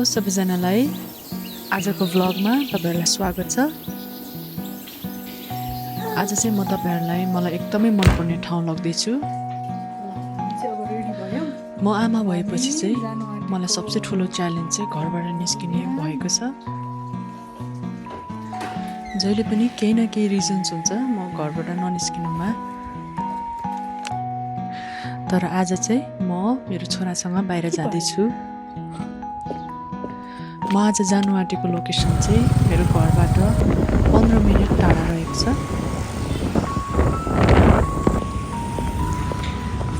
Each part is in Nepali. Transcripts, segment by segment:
सबैजनालाई आजको भ्लगमा तपाईहरुलाई स्वागत छ। आज चाहिँ म तपाईहरुलाई मलाई एकदमै मनपर्ने ठाउँ लग्दैछु। म आमा भएपछि चाहिँ मलाई सबसे ठुलो च्यालेन्ज चाहिँ घरबाट निस्किने भएको छ। जहिले पनि केही न केही रिजन्स हुन्छ म घरबाट ननिस्किनुमा। तर आज चाहिँ म मेरो छोरासँग बाहिर जाँदैछु। म आज जानु आँटेको लोकेसन चाहिँ मेरो घरबाट 15 मिनेट टाढा रहेको छ।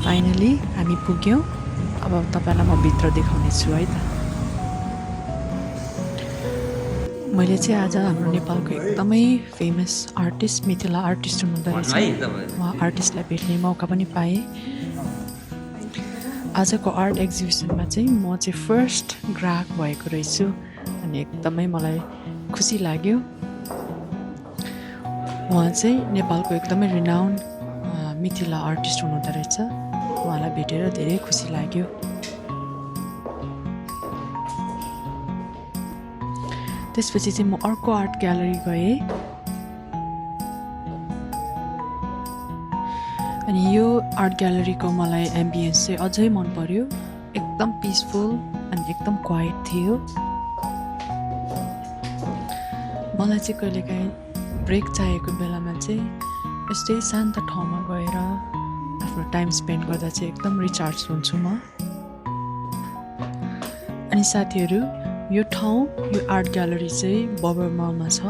फाइनली हामी पुग्यौं। अब तपाईलाई म भित्र देखाउने छु है त। मैले चाहिँ आज हाम्रो नेपालको एकदमै फेमस आर्टिस्ट मिथिला आर्टिस्ट हुनुहुँदो रहेछ। उहाँ आर्टिस्टलाई भेट्ने मौका पनि पाएँ। आजको आर्ट एक्जिबिसनमा चाहिँ म चाहिँ फर्स्ट ग्राहक भएको रहेछु अनि एकदमै मलाई खुसी लाग्यो। उहाँ चाहिँ नेपालको एकदमै रिनाउन्ड मिथिला आर्टिस्ट हुनुहुँदो रहेछ। उहाँलाई भेटेर धेरै खुसी लाग्यो। त्यसपछि चाहिँ म अर्को आर्ट ग्यालरी गएँ। अनि यो आर्ट ग्यालरीको मलाई एम्बियन्स चाहिँ अझै मन पर्यो। एकदम पिसफुल अनि एकदम क्वाइट थियो। मलाई चाहिँ कहिलेकाहीँ ब्रेक चाहिएको बेलामा चाहिँ यस्तै शान्त ठाउँमा गएर आफ्नो टाइम स्पेन्ड गर्दा चाहिँ एकदम रिचार्ज हुन्छु म। अनि साथीहरू, यो ठाउँ यो आर्ट ग्यालरी चाहिँ बबर मलमा छ।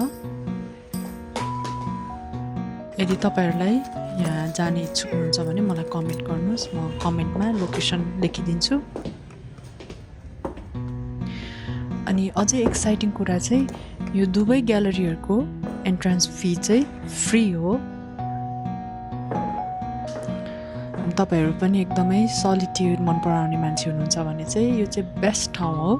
यदि तपाईहरुलाई यहाँ जाने इच्छुक हुनुहुन्छ भने मलाई कमेन्ट गर्नुहोस्। म कमेन्टमा लोकेसन लेखिदिन्छु। अनि अझै एक्साइटिङ कुरा चाहिँ यो दुवै ग्यालरीहरुको एन्ट्रान्स फी चाहिँ फ्री हो। तपाईहरु पनि एकदमै सलिट्युड मन पराउने मान्छे हुनुहुन्छ भने चाहिँ यो चाहिँ बेस्ट ठाउँ हो।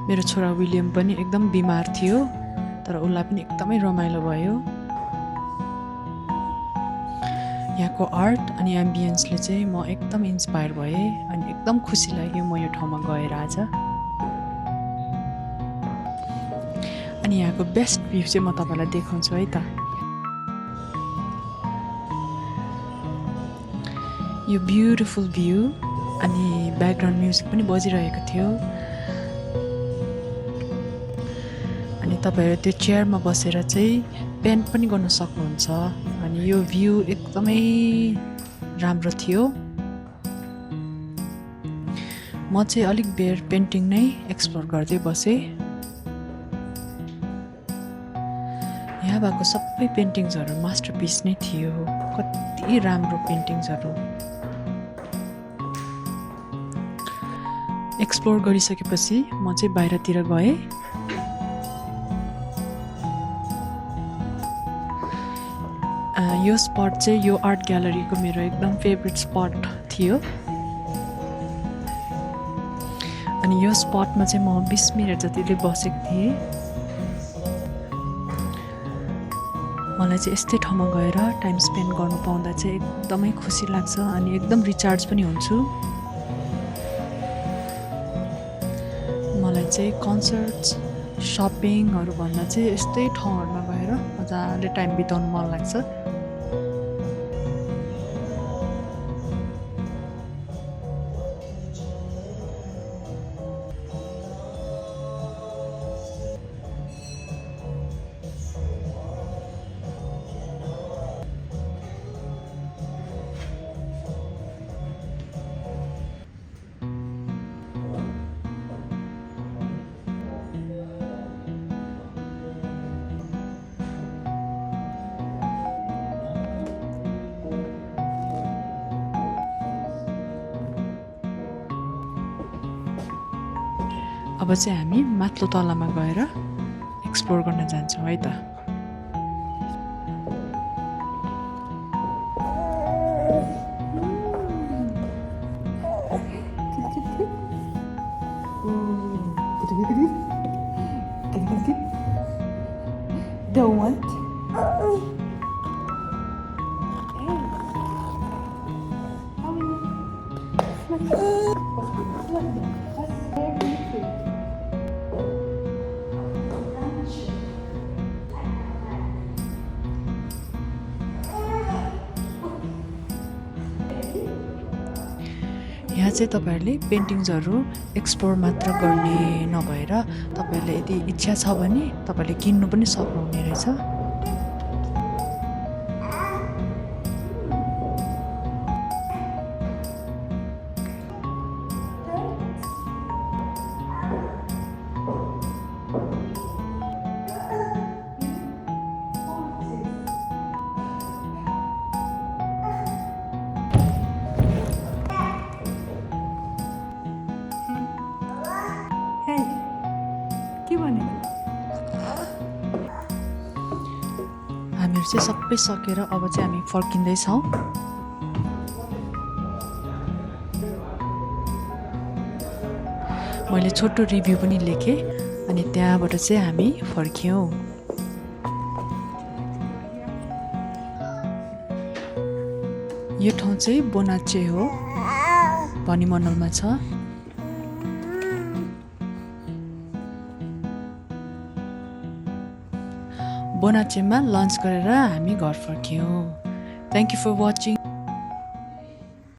मेरो छोरा विलियम पनि एकदम बिमार थियो तर उलाई पनि एकदमै रमाइलो भयो। यहाँको आर्ट अनि एम्बियन्सले चाहिँ म एकदम इन्स्पायर भएँ अनि एकदम खुसी लाग्यो म यो ठाउँमा गएर आज। अनि यहाँको बेस्ट भ्यू चाहिँ म तपाईलाई देखाउँछु है त। यो ब्युटिफुल भ्यू अनि ब्याकग्राउन्ड म्युजिक पनि बजिरहेको थियो। अनि तपाईहरु त्यो चेयरमा बसेर चाहिँ पेन्ट पनि गर्न सक्नुहुन्छ। अनि यो भ्यू एकदमै राम्रो थियो। म चाहिँ अलिक बेर पेन्टिङ नै एक्सप्लोर गर्दै बसेँ। यहाँ भएको सबै पेन्टिङ्सहरु मास्टरपिस नै थियो। कति राम्रो पेन्टिङ्सहरु। एक्सप्लोर गरिसकेपछि म चाहिँ बाहिरतिर गएँ। यो स्पट चाहिँ यो आर्ट ग्यालरीको मेरो एकदम फेभरेट स्पट थियो। अनि यो स्पटमा चाहिँ म 20 मिनेट जतिले बसेको थिएँ। मलाई चाहिँ यस्तै ठाउँमा गएर टाइम स्पेन्ड गर्नु पाउँदा चाहिँ एकदमै खुसी लाग्छ अनि एकदम रिचार्ज पनि हुन्छु। मलाई चाहिँ कन्सर्ट्स शपिङहरु भन्दा चाहिँ यस्तै ठाउँहरुमा गएर मजाले टाइम बिताउन मन लाग्छ। अब चाहिँ हामी माथिल्लो तलामा गएर एक्सप्लोर गर्न जान्छौँ है त। Don't want. How चाहिँ तपाईँहरूले पेन्टिङ्सहरू एक्सप्लोर मात्र गर्ने नभएर तपाईँहरूले यदि इच्छा छ भने तपाईँहरूले किन्नु पनि सक्नुहुने रहेछ। Hey, के भनेको? हामीहरू चाहिँ सबै सकेर अब चाहिँ हामी फर्किँदैछौँ। मैले छोटो रिभ्यू पनि लेखेँ अनि त्यहाँबाट चाहिँ हामी फर्क्यौँ। यो ठाउँ चाहिँ बोनाचे हो, भनिमण्डलमा छ। बोनाचेमा लन्च गरेर हामी घर फर्क्यौँ। Thank you for watching.